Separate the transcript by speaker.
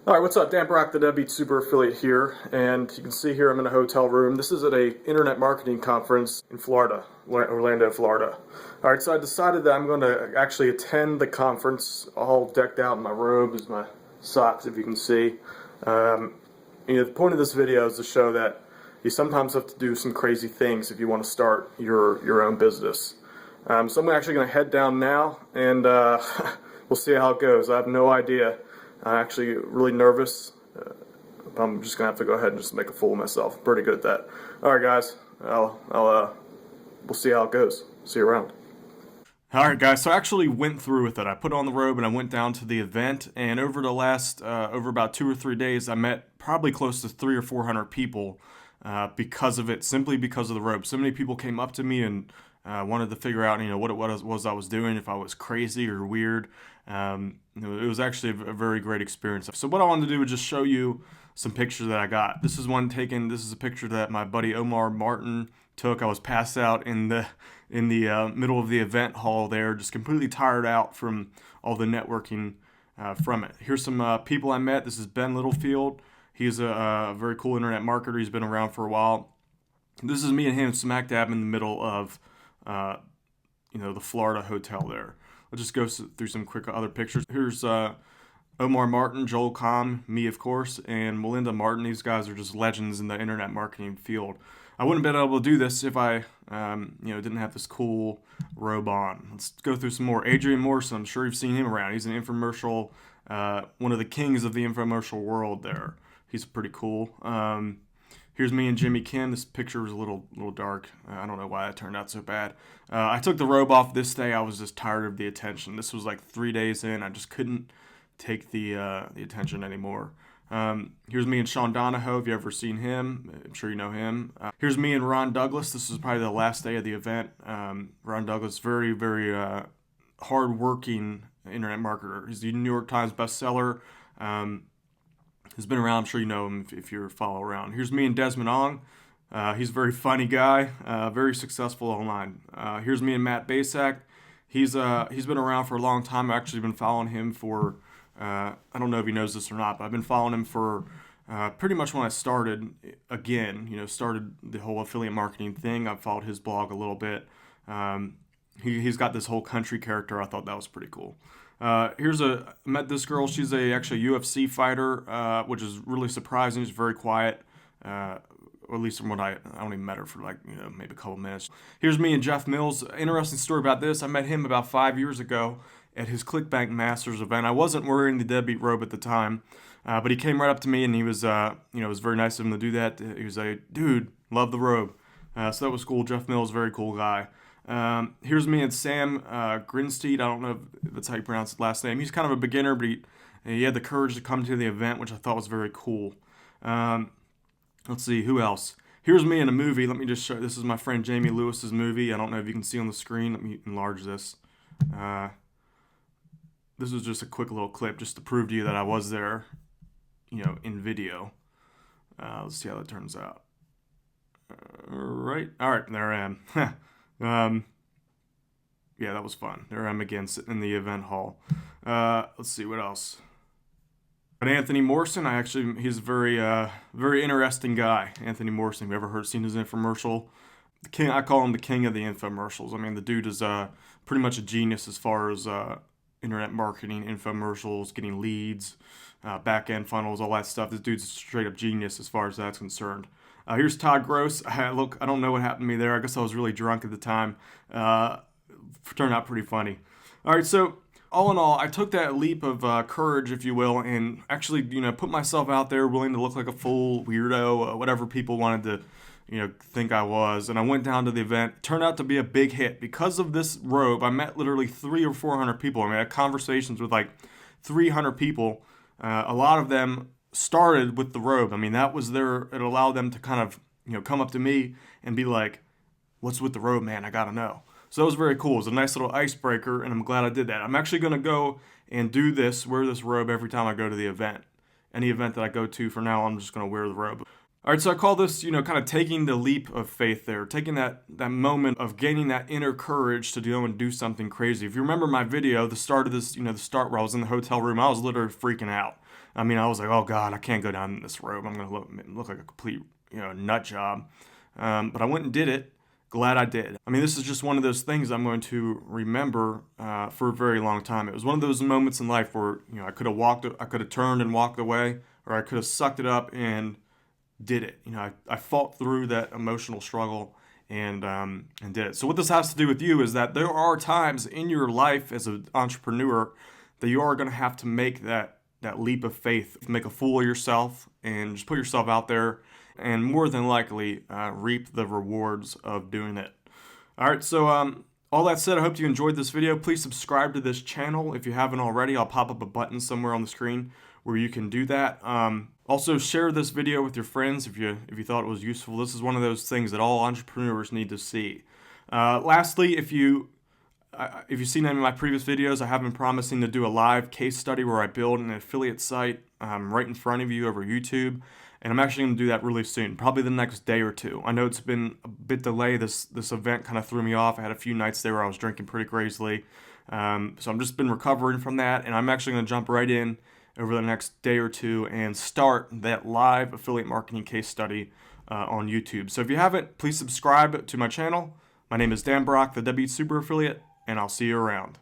Speaker 1: Alright, what's up? Dan Brock, the Deadbeat Super Affiliate here, and you can see here I'm in a hotel room. This is at a internet marketing conference in Florida, Orlando, Florida. Alright, so I decided that I'm going to actually attend the conference, all decked out in my robes, my socks, if you can see. The point of this video is to show that you sometimes have to do some crazy things if you want to start your own business. So I'm actually going to head down now, and we'll see how it goes. I have no idea. I'm actually really nervous. I'm just gonna have to go ahead and just make a fool of myself. Pretty good at that. All right, guys. We'll see how it goes. See you around. All right, guys. So I actually went through with it. I put on the robe and I went down to the event. And over the last, over about 2 or 3 days, I met probably close to 300 or 400 people because of it, simply because of the robe. So many people came up to me and wanted to figure out, what it was I was doing, if I was crazy or weird. It was actually a very great experience. So what I wanted to do was just show you some pictures that I got. This is a picture that my buddy Omar Martin took. I was passed out in the middle of the event hall there, just completely tired out from all the networking from it. Here's some people I met. This is Ben Littlefield. He's a very cool internet marketer. He's been around for a while. This is me and him smack dab in the middle of the Florida hotel there. I'll just go through some quick other pictures. Here's Omar Martin, Joel Comm, me of course, and Melinda Martin. These guys are just legends in the internet marketing field. I wouldn't have been able to do this if I didn't have this cool robe on. Let's go through some more. Adrian Morrison, I'm sure you've seen him around. He's an infomercial, one of the kings of the infomercial world there. He's pretty cool. Here's me and Jimmy Kim. This picture was a little dark. I don't know why that turned out so bad. I took the robe off this day. I was just tired of the attention. This was like 3 days in. I just couldn't take the attention anymore. Here's me and Sean Donahoe. Have you ever seen him? I'm sure you know him. Here's me and Ron Douglas. This is probably the last day of the event. Ron Douglas, very, very hard-working internet marketer. He's the New York Times bestseller. Has been around. I'm sure you know him if you're follow around. Here's me and Desmond Ong. He's a very funny guy, very successful online. Here's me and Matt Basak. He's been around for a long time. I've actually been following him for, I don't know if he knows this or not, but I've been following him for pretty much when I started started the whole affiliate marketing thing. I've followed his blog a little bit. He's got this whole country character. I thought that was pretty cool. Met this girl. She's actually a UFC fighter, which is really surprising. She's very quiet, or at least from what I only met her for maybe a couple minutes. Here's me and Jeff Mills. Interesting story about this. I met him about 5 years ago at his ClickBank Masters event. I wasn't wearing the Deadbeat robe at the time, but he came right up to me and he was, it was very nice of him to do that. He was like, "Dude, love the robe." So that was cool. Jeff Mills, very cool guy. Here's me and Sam Grinstead. I don't know if that's how you pronounce his last name. He's kind of a beginner, but he had the courage to come to the event, which I thought was very cool. Let's see, who else? Here's me in a movie. Let me just show. This is my friend Jamie Lewis's movie. I don't know if you can see on the screen. Let me enlarge this. This was just a quick little clip just to prove to you that I was there, in video. Let's see how that turns out. All right, there I am. Yeah, that was fun. There I am again, sitting in the event hall. Let's see what else. But Anthony Morrison, he's a very interesting guy. Anthony Morrison, have you ever seen his infomercial? The king, I call him the king of the infomercials. I mean, the dude is pretty much a genius as far as internet marketing, infomercials, getting leads, back-end funnels, all that stuff. This dude's a straight-up genius as far as that's concerned. Here's Todd Gross. I don't know what happened to me there. I guess I was really drunk at the time. Turned out pretty funny. All right, so all in all, I took that leap of courage, if you will, and actually, put myself out there, willing to look like a fool, weirdo, whatever people wanted to, think I was. And I went down to the event. Turned out to be a big hit. Because of this robe, I met literally 300 or 400 people. I had conversations with like 300 people. A lot of them started with the robe. I mean, it allowed them to kind of, come up to me and be like, "What's with the robe, man? I gotta know." So that was very cool. It was a nice little icebreaker, and I'm glad I did that. I'm actually gonna go and wear this robe every time I go to the event. Any event that I go to, for now, I'm just gonna wear the robe. All right, so I call this, kind of taking the leap of faith there, taking that moment of gaining that inner courage to go and do something crazy. If you remember my video, the start of this, the start where I was in the hotel room, I was literally freaking out. I mean, I was like, oh God, I can't go down in this room. I'm going to look like a complete, nut job. But I went and did it. Glad I did. I mean, this is just one of those things I'm going to remember for a very long time. It was one of those moments in life where, I could have turned and walked away, or I could have sucked it up and did it. I fought through that emotional struggle and did it. So what this has to do with you is that there are times in your life as an entrepreneur that you are going to have to make that leap of faith, make a fool of yourself and just put yourself out there and more than likely reap the rewards of doing it. All right, so all that said, I hope you enjoyed this video. Please subscribe to this channel if you haven't already. I'll pop up a button somewhere on the screen where you can do that. Also, share this video with your friends if you thought it was useful. This is one of those things that all entrepreneurs need to see. Lastly, if you've seen any of my previous videos, I have been promising to do a live case study where I build an affiliate site right in front of you over YouTube. And I'm actually going to do that really soon, probably the next day or two. I know it's been a bit delayed. This event kind of threw me off. I had a few nights there where I was drinking pretty crazily. So I've just been recovering from that. And I'm actually going to jump right in over the next day or two and start that live affiliate marketing case study on YouTube. So if you haven't, please subscribe to my channel. My name is Dan Brock, the Deadbeat Super Affiliate, and I'll see you around.